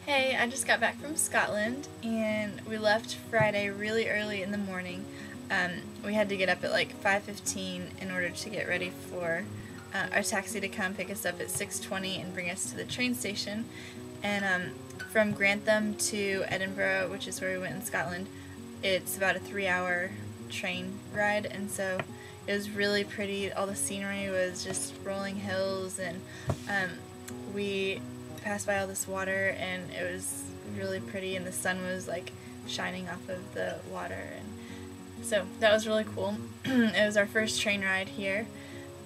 Hey, I just got back from Scotland and we left Friday really early in the morning. We had to get up at like 5:15 in order to get ready for our taxi to come pick us up at 6:20 and bring us to the train station. And from Grantham to Edinburgh, which is where we went in Scotland, it's about a 3-hour train ride, and so it was really pretty. All the scenery was just rolling hills, and we passed by all this water, and it was really pretty, and the sun was like shining off of the water, and so that was really cool. It was our first train ride here,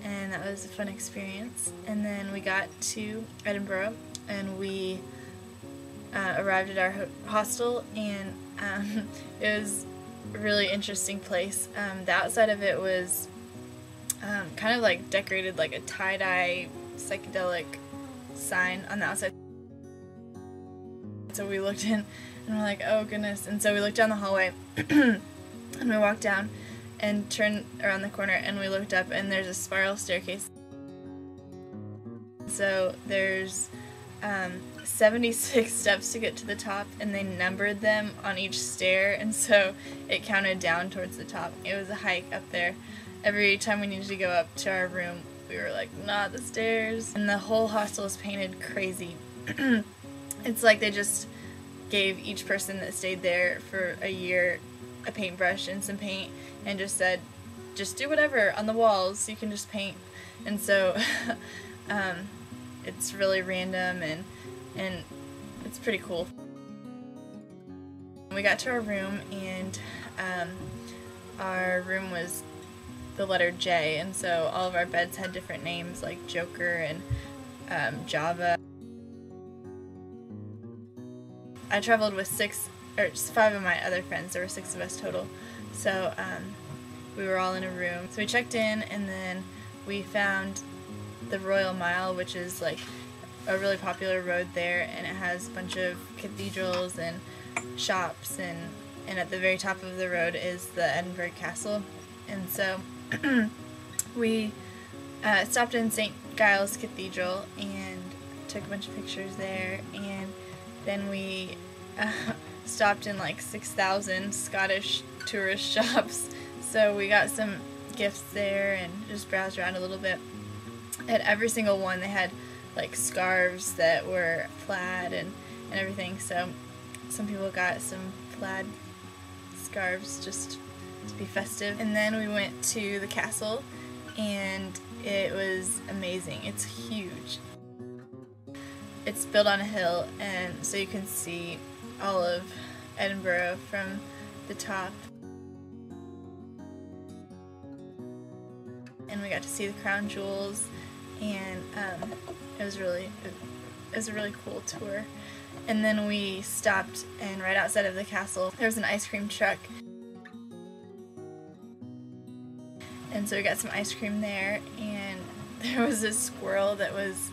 and that was a fun experience. And then we got to Edinburgh, and we arrived at our hostel, and it was a really interesting place. The outside of it was kind of like decorated like a tie-dye psychedelic sign on the outside. So we looked in and we're like, oh goodness. And so we looked down the hallway and we walked down and turned around the corner and we looked up, and there's a spiral staircase. So there's 76 steps to get to the top, and they numbered them on each stair, and so it counted down towards the top. It was a hike up there. Every time we needed to go up to our room, we were like, not the stairs. And the whole hostel is painted crazy. It's like they just gave each person that stayed there for a year a paintbrush and some paint and just said, just do whatever on the walls, you can just paint. And so it's really random, and it's pretty cool. We got to our room, and our room was the letter J, and so all of our beds had different names like Joker and Java. I traveled with 5 of my other friends. There were 6 of us total, so we were all in a room. So we checked in, and then we found the Royal Mile, which is like a really popular road there, and it has a bunch of cathedrals and shops, and at the very top of the road is the Edinburgh Castle. And so we stopped in St. Giles Cathedral and took a bunch of pictures there, and then we stopped in like 6,000 Scottish tourist shops. So we got some gifts there and just browsed around a little bit. At every single one they had like scarves that were plaid and everything, so some people got some plaid scarves just to be festive. And then we went to the castle, and it was amazing. It's huge. It's built on a hill, and so you can see all of Edinburgh from the top. And we got to see the crown jewels, and it was a really cool tour. And then we stopped, and right outside of the castle there was an ice cream truck, and so we got some ice cream there, and there was a squirrel that was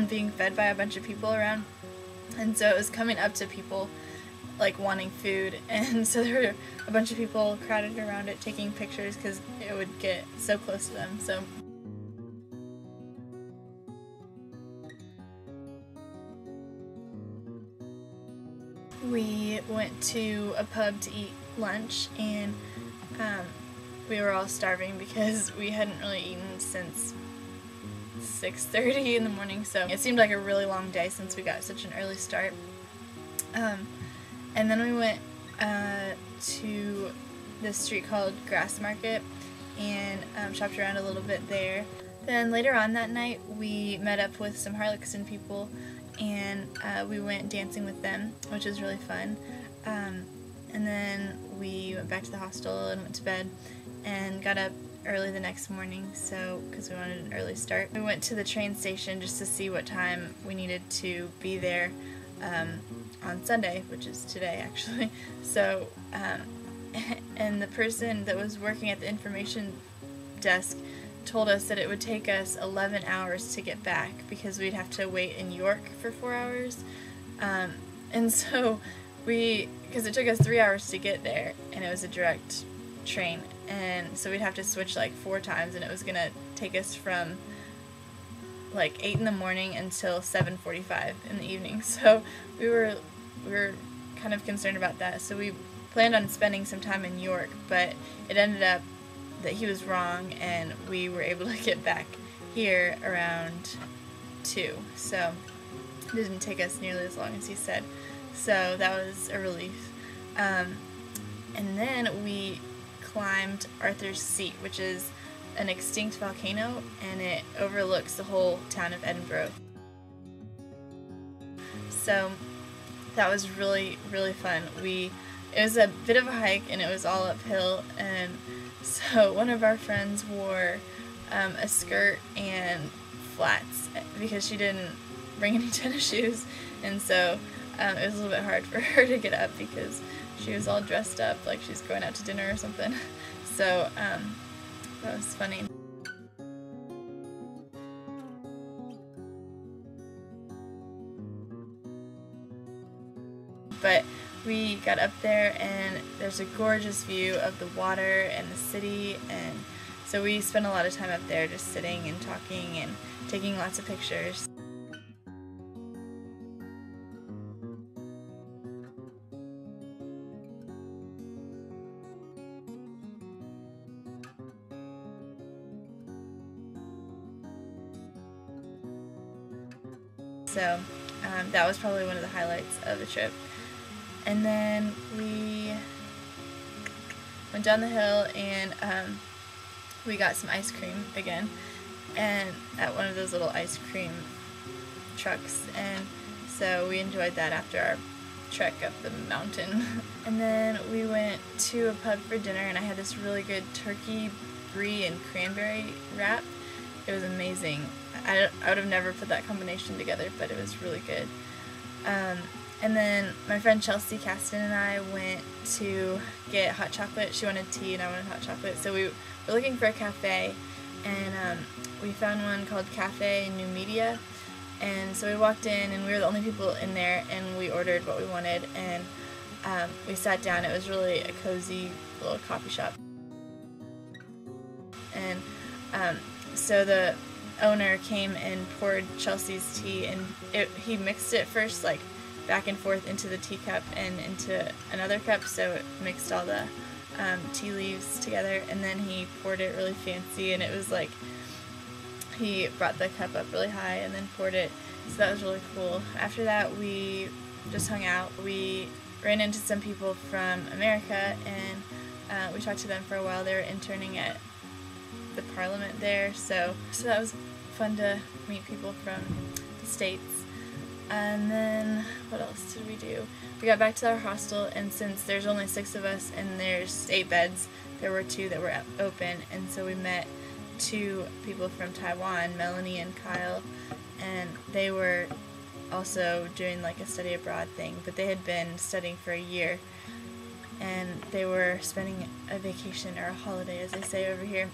being fed by a bunch of people around, and so it was coming up to people like wanting food, and so there were a bunch of people crowded around it taking pictures because it would get so close to them. So we went to a pub to eat lunch, and we were all starving because we hadn't really eaten since 6:30 in the morning, so it seemed like a really long day since we got such an early start. And then we went to this street called Grassmarket and shopped around a little bit there. Then later on that night we met up with some Harlexton people, and we went dancing with them, which was really fun. And then we went back to the hostel and went to bed and got up early the next morning, so because we wanted an early start. We went to the train station just to see what time we needed to be there on Sunday, which is today actually. So and the person that was working at the information desk told us that it would take us 11 hours to get back because we'd have to wait in York for 4 hours. And so because it took us 3 hours to get there, and it was a direct train, and so we'd have to switch like 4 times, and it was gonna take us from like 8 in the morning until 7:45 in the evening. So we were we were kind of concerned about that. So we planned on spending some time in York, but it ended up that he was wrong, and we were able to get back here around 2. So it didn't take us nearly as long as he said. So that was a relief. And then we climbed Arthur's Seat, which is an extinct volcano, and it overlooks the whole town of Edinburgh. So that was really, really fun. It was a bit of a hike, and it was all uphill, and so one of our friends wore a skirt and flats because she didn't bring any tennis shoes, and so it was a little bit hard for her to get up because she was all dressed up like she's going out to dinner or something. So that was funny. But we got up there, and there's a gorgeous view of the water and the city, and so we spent a lot of time up there just sitting and talking and taking lots of pictures. So that was probably one of the highlights of the trip. And then we went down the hill, and we got some ice cream again, and at one of those little ice cream trucks, and so we enjoyed that after our trek up the mountain. And then we went to a pub for dinner, and I had this really good turkey brie and cranberry wrap. It was amazing. I would have never put that combination together, but it was really good. And then my friend Chelsea Caston and I went to get hot chocolate. She wanted tea and I wanted hot chocolate. So we were looking for a cafe, and we found one called Cafe New Media. And so we walked in, and we were the only people in there, and we ordered what we wanted, and we sat down. It was really a cozy little coffee shop. And so the owner came and poured Chelsea's tea, and he mixed it first like back and forth into the teacup and into another cup, so it mixed all the tea leaves together, and then he poured it really fancy, and it was like he brought the cup up really high and then poured it, so that was really cool. After that, we just hung out. We ran into some people from America, and we talked to them for a while. They were interning at the Parliament there, so that was fun to meet people from the States. And then what else did we do? We got back to our hostel, and since there's only 6 of us and there's 8 beds, there were 2 that were open, and so we met 2 people from Taiwan, Melanie and Kyle, and they were also doing like a study abroad thing, but they had been studying for a year, and they were spending a vacation, or a holiday as they say over here,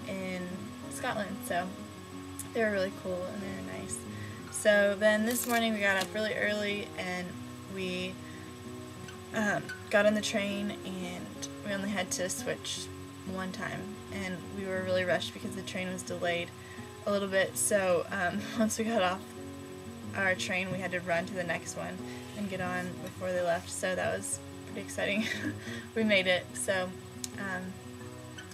in Scotland. So they were really cool and they were nice. So then this morning we got up really early, and we got on the train, and we only had to switch one time, and we were really rushed because the train was delayed a little bit. So once we got off our train, we had to run to the next one and get on before they left, so that was pretty exciting. We made it. So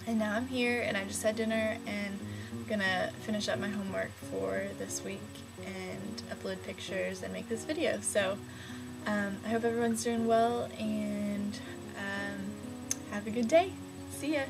and now I'm here, and I just had dinner, and I'm gonna finish up my homework for this week and upload pictures and make this video. So I hope everyone's doing well, and have a good day. See ya!